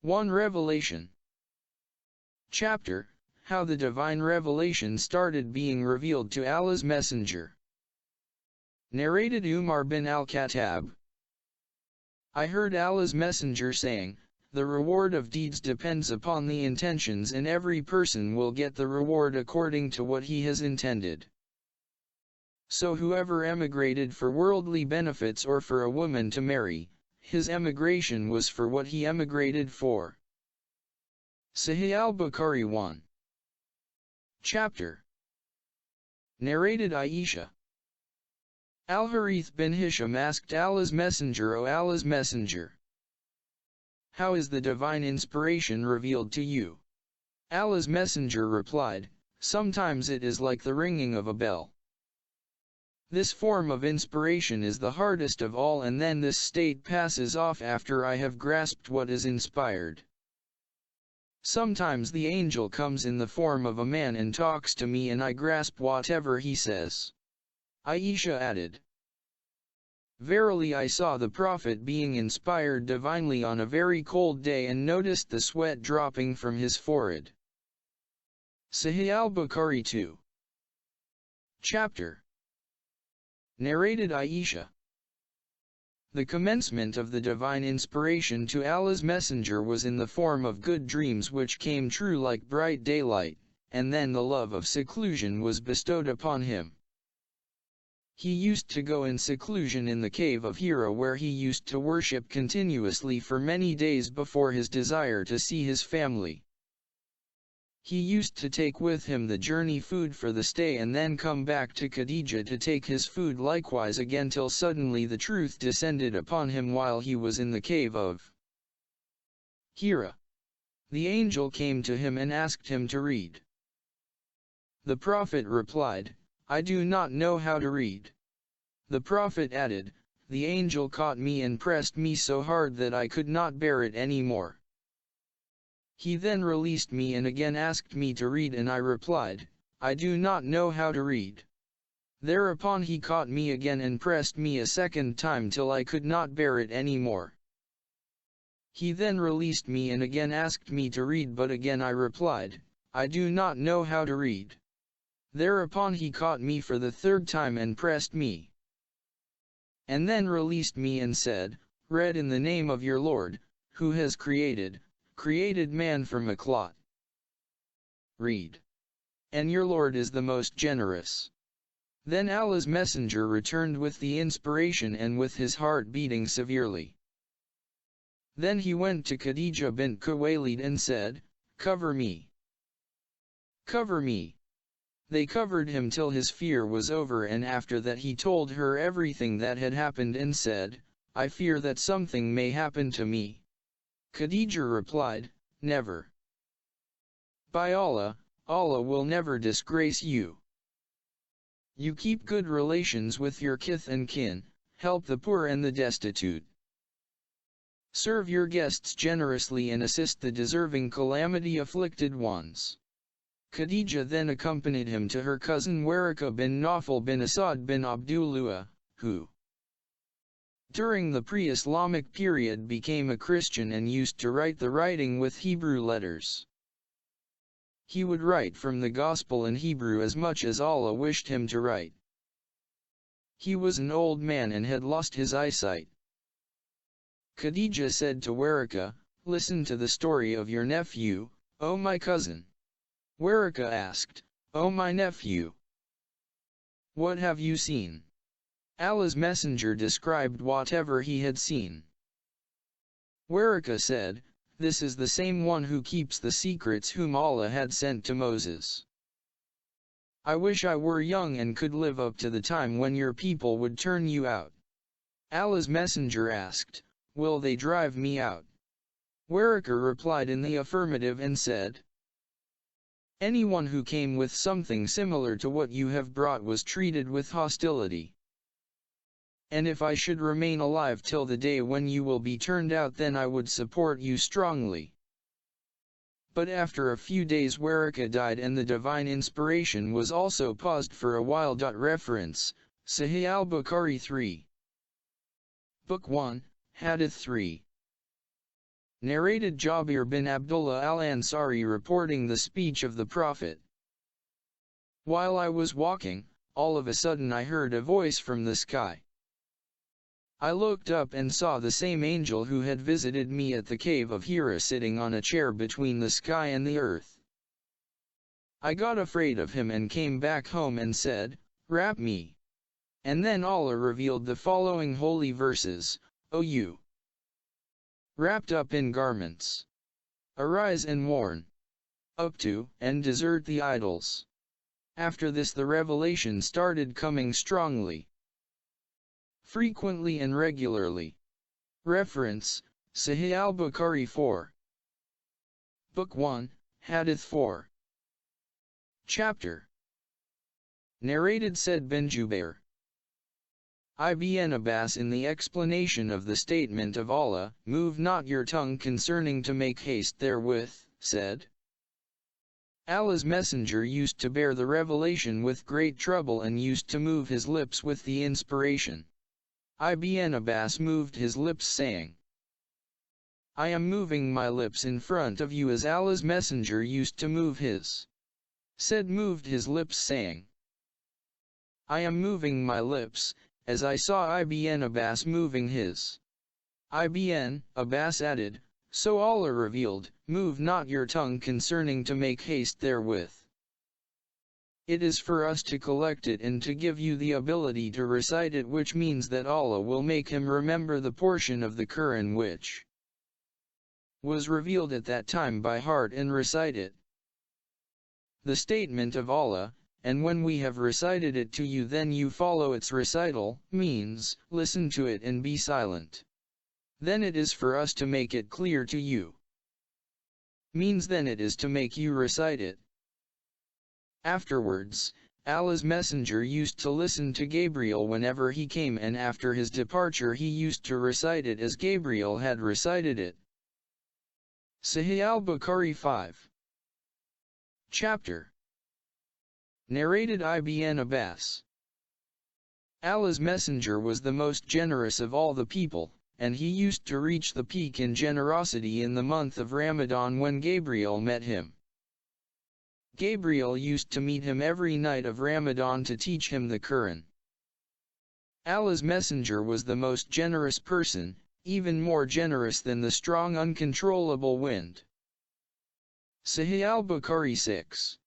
1 Revelation. Chapter: How the divine revelation started being revealed to Allah's Messenger. Narrated Umar bin al-Khattab. I heard Allah's Messenger saying, "The reward of deeds depends upon the intentions, and every person will get the reward according to what he has intended. So whoever emigrated for worldly benefits or for a woman to marry, his emigration was for what he emigrated for." Sahih al-Bukhari 1. Chapter. Narrated Aisha. Al-Harith bin Hisham asked Allah's Messenger, "O Allah's Messenger, how is the divine inspiration revealed to you?" Allah's Messenger replied, "Sometimes it is like the ringing of a bell. This form of inspiration is the hardest of all, and then this state passes off after I have grasped what is inspired. Sometimes the angel comes in the form of a man and talks to me, and I grasp whatever he says." Aisha added, "Verily I saw the Prophet being inspired divinely on a very cold day and noticed the sweat dropping from his forehead." Sahih al-Bukhari 2. Chapter. Narrated Aisha. The commencement of the divine inspiration to Allah's Messenger was in the form of good dreams which came true like bright daylight, and then the love of seclusion was bestowed upon him. He used to go in seclusion in the cave of Hira, where he used to worship continuously for many days before his desire to see his family. He used to take with him the journey food for the stay and then come back to Khadija to take his food likewise again, till suddenly the truth descended upon him while he was in the cave of Hira. The angel came to him and asked him to read. The Prophet replied, "I do not know how to read." The Prophet added, "The angel caught me and pressed me so hard that I could not bear it any more. He then released me and again asked me to read, and I replied, 'I do not know how to read.' Thereupon he caught me again and pressed me a second time till I could not bear it any more. He then released me and again asked me to read, but again I replied, 'I do not know how to read.' Thereupon he caught me for the third time and pressed me, and then released me and said, 'Read in the name of your Lord, who has created man from a clot. Read. And your Lord is the most generous.' Then Allah's Messenger returned with the inspiration and with his heart beating severely. Then he went to Khadija bint Khuwaylid and said, 'Cover me. Cover me.' They covered him till his fear was over, and after that he told her everything that had happened and said, 'I fear that something may happen to me.' Khadija replied, 'Never. By Allah, Allah will never disgrace you. You keep good relations with your kith and kin, help the poor and the destitute. Serve your guests generously and assist the deserving calamity-afflicted ones.' Khadija then accompanied him to her cousin Waraka bin Nawfal bin Asad bin Abdullah, who, during the pre-Islamic period, became a Christian and used to write the writing with Hebrew letters. He would write from the Gospel in Hebrew as much as Allah wished him to write. He was an old man and had lost his eyesight. Khadija said to Waraka, 'Listen to the story of your nephew, O my cousin.' Waraka asked, 'O my nephew, what have you seen?' Allah's Messenger described whatever he had seen. Waraka said, 'This is the same one who keeps the secrets whom Allah had sent to Moses. I wish I were young and could live up to the time when your people would turn you out.' Allah's Messenger asked, 'Will they drive me out?' Waraka replied in the affirmative and said, 'Anyone who came with something similar to what you have brought was treated with hostility. And if I should remain alive till the day when you will be turned out, then I would support you strongly.' But after a few days Waraka died, and the divine inspiration was also paused for a while. Reference, Sahih al-Bukhari 3. Book 1, Hadith 3. Narrated Jabir bin Abdullah al-Ansari reporting the speech of the Prophet. While I was walking, all of a sudden I heard a voice from the sky. I looked up and saw the same angel who had visited me at the cave of Hira sitting on a chair between the sky and the earth. I got afraid of him and came back home and said, "Wrap me." And then Allah revealed the following holy verses, O you wrapped up in garments, arise and mourn, up to, and desert the idols. After this the revelation started coming strongly, frequently and regularly. Reference, Sahih al-Bukhari 4. Book 1, Hadith 4. Chapter. Narrated said bin Jubair. Ibn Abbas in the explanation of the statement of Allah, "Move not your tongue concerning to make haste therewith," said, Allah's Messenger used to bear the revelation with great trouble and used to move his lips with the inspiration. Ibn Abbas moved his lips saying, "I am moving my lips in front of you as Allah's Messenger used to move his." Said moved his lips saying, "I am moving my lips, as I saw Ibn Abbas moving his." Ibn Abbas added, "So Allah revealed, move not your tongue concerning to make haste therewith. It is for us to collect it and to give you the ability to recite it, which means that Allah will make him remember the portion of the Quran which was revealed at that time by heart and recite it." The statement of Allah, "And when we have recited it to you then you follow its recital," means, listen to it and be silent. Then it is for us to make it clear to you. Means then it is to make you recite it. Afterwards, Allah's Messenger used to listen to Gabriel whenever he came, and after his departure he used to recite it as Gabriel had recited it. Sahih al-Bukhari 5. Chapter. Narrated Ibn Abbas. Allah's Messenger was the most generous of all the people, and he used to reach the peak in generosity in the month of Ramadan when Gabriel met him. Gabriel used to meet him every night of Ramadan to teach him the Quran. Allah's Messenger was the most generous person, even more generous than the strong uncontrollable wind. Sahih al-Bukhari 6.